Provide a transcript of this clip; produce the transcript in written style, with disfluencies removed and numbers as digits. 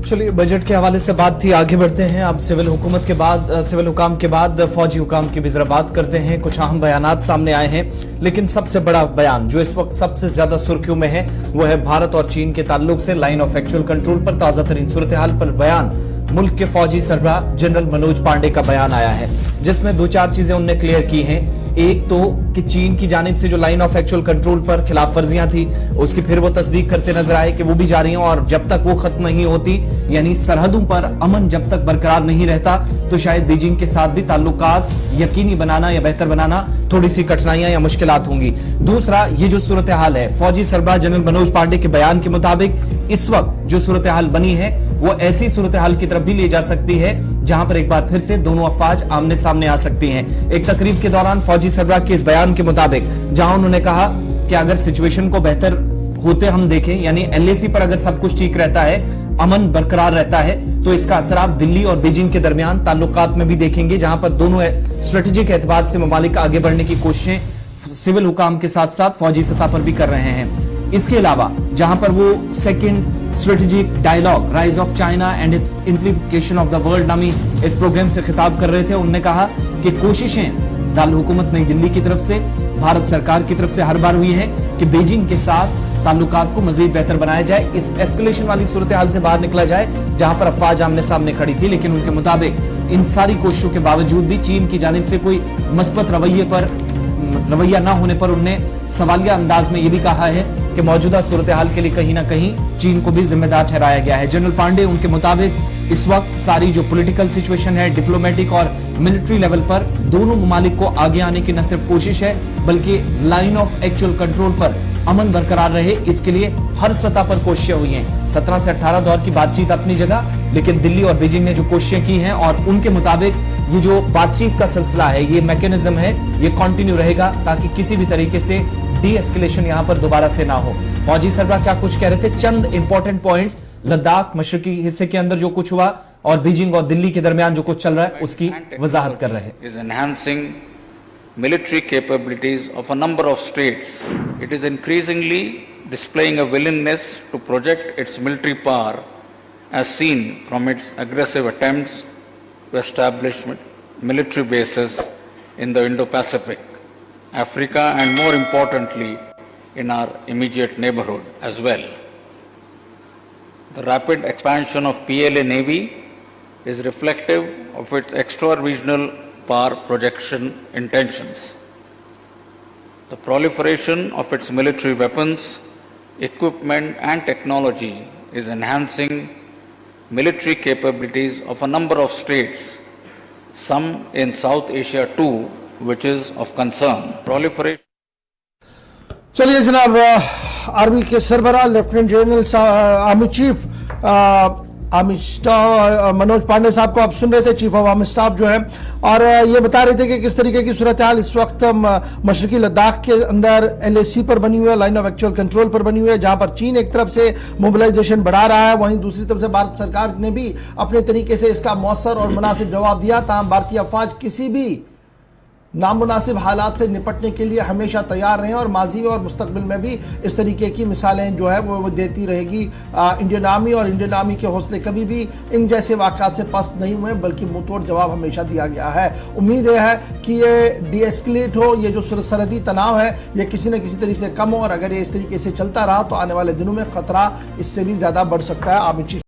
चलिए, बजट के हवाले से बात थी, आगे बढ़ते हैं। अब सिविल हुकाम के बाद फौजी हुकाम की भी जरा बात करते हैं। कुछ अहम बयानात सामने आए हैं, लेकिन सबसे बड़ा बयान जो इस वक्त सबसे ज्यादा सुर्खियों में है वो है भारत और चीन के ताल्लुक से लाइन ऑफ एक्चुअल कंट्रोल पर ताजा तरीन सूरत हाल पर बयान। मुल्क के फौजी सरबराह जनरल मनोज पांडे का बयान आया है, जिसमें दो चार चीजें उन्होंने क्लियर की हैं। एक तो कि चीन की जानिब से जो लाइन ऑफ एक्चुअल कंट्रोल पर खिलाफ वर्जियां थी, उसकी फिर वो तस्दीक करते नजर आए कि वो भी जारी हैं, और जब तक वो खत्म नहीं होती, यानी सरहदों पर अमन जब तक बरकरार नहीं रहता, तो शायद बीजिंग के साथ भी ताल्लुकात यकीनी बनाना या बेहतर बनाना थोड़ी सी कठिनाइयां या मुश्किलात होंगी। दूसरा, ये जो सूरत हाल है, फौजी सरबराह जनरल मनोज पांडे के बयान के मुताबिक इस वक्त जो सूरत हाल बनी है वो ऐसी सूरत हाल की तरफ भी ले जा सकती है जहां पर एक बार फिर से दोनों अफवाज आमने सामने आ सकती हैं। एक तकरीब के दौरान फौजी सरबराह के इस बयान के मुताबिक जहां उन्होंने कहा कि अगर सिचुएशन को बेहतर होते हम देखें, यानी एलएसी पर अगर सब कुछ ठीक रहता है, अमन बरकरार रहता है, तो इसका असर आप दिल्ली और बीजिंग के दरमियान ताल्लुकात में भी देखेंगे, जहां पर दोनों स्ट्रेटेजिक एतबार से ममालिक आगे बढ़ने की कोशिशें सिविल हुकाम के साथ साथ फौजी सतह पर भी कर रहे हैं। इसके अलावा जहां पर वो second strategic dialogue rise of China and its implication of the world नामी इस प्रोग्राम से खिताब कर रहे थे, उन्होंने कहा कि कोशिशें दारुल हुकूमत नई दिल्ली की तरफ से, भारत सरकार की तरफ से हर बार हुई है कि बीजिंग के साथ ताल्लुकात को मजीद बेहतर बनाया जाए, इस एस्केलेशन वाली सूरत हाल से बाहर निकला जाए जहां पर अफवाज आमने सामने खड़ी थी। लेकिन उनके मुताबिक इन सारी कोशिशों के बावजूद भी चीन की जानिब से कोई मस्बत रवैया ना होने पर उन्होंने सवालिया अंदाज में यह भी कहा है कि मौजूदा सूरत हाल के लिए कहीं ना कहीं चीन को भी जिम्मेदार ठहराया गया है। जनरल पांडे उनके मुताबिक इस वक्त सारी जो पॉलिटिकल सिचुएशन है, डिप्लोमेटिक और मिलिट्री लेवल पर दोनों ममालिक को आगे आने की न सिर्फ कोशिश है, बल्कि लाइन ऑफ एक्चुअल कंट्रोल पर अमन बरकरार रहे, इसके लिए हर सतह पर कोशिशें हुई हैं। 17 से 18 दौर की बातचीत अपनी जगह, लेकिन दिल्ली और बीजिंग ने जो कोशिशें की हैं, और उनके मुताबिक ये जो बातचीत का सिलसिला है, ये मैकेनिज्म है, ये कंटिन्यू रहेगा ताकि किसी भी तरीके से डी एस्केलेशन यहां पर दोबारा से ना हो। फौजी सरबराह क्या कुछ कह रहे थे, चंद इंपॉर्टेंट पॉइंट्स, लद्दाख मशरकी हिस्से के अंदर जो कुछ हुआ और बीजिंग और दिल्ली के दरमियान जो कुछ चल रहा है उसकी वजाहत कर रहे हैं। Military capabilities of a number of states. It is increasingly displaying a willingness to project its military power as seen from its aggressive attempts to establish military bases in the Indo-Pacific, Africa, and more importantly in our immediate neighborhood as well. The rapid expansion of PLA Navy is reflective of its extra-regional power projection intentions. The proliferation of its military weapons, equipment and technology is enhancing military capabilities of a number of states, some in South Asia too, which is of concern. Proliferation. चलिए जनाब, army के सरबराह lieutenant general army chief Manoj Pande साहब को आप सुन रहे थे, chief of army staff जो है, और ये बता रहे थे कि किस तरीके की सूरत हाल इस वक्त मशरकी लद्दाख के अंदर एलएसी पर बनी हुई है, लाइन ऑफ एक्चुअल कंट्रोल पर बनी हुई है, जहां पर चीन एक तरफ से मोबिलाइजेशन बढ़ा रहा है, वहीं दूसरी तरफ से भारत सरकार ने भी अपने तरीके से इसका मौसर और मुनासिब जवाब दिया। ताहम भारतीय अफवाज किसी भी नामुनासिब हालात से निपटने के लिए हमेशा तैयार रहे, और माजी में और मुस्तकबिल में भी इस तरीके की मिसालें जो है वो देती रहेगी इंडियन आर्मी, और इंडियन आर्मी के हौसले कभी भी इन जैसे वाक़ात से पस्त नहीं हुए, बल्कि मुंह तोड़ जवाब हमेशा दिया गया है। उम्मीद है कि ये डी एस्केलेट हो, ये जो सरहदी तनाव है ये किसी न किसी तरीके से कम हो, और अगर ये इस तरीके से चलता रहा तो आने वाले दिनों में खतरा इससे भी ज़्यादा बढ़ सकता है। Army chief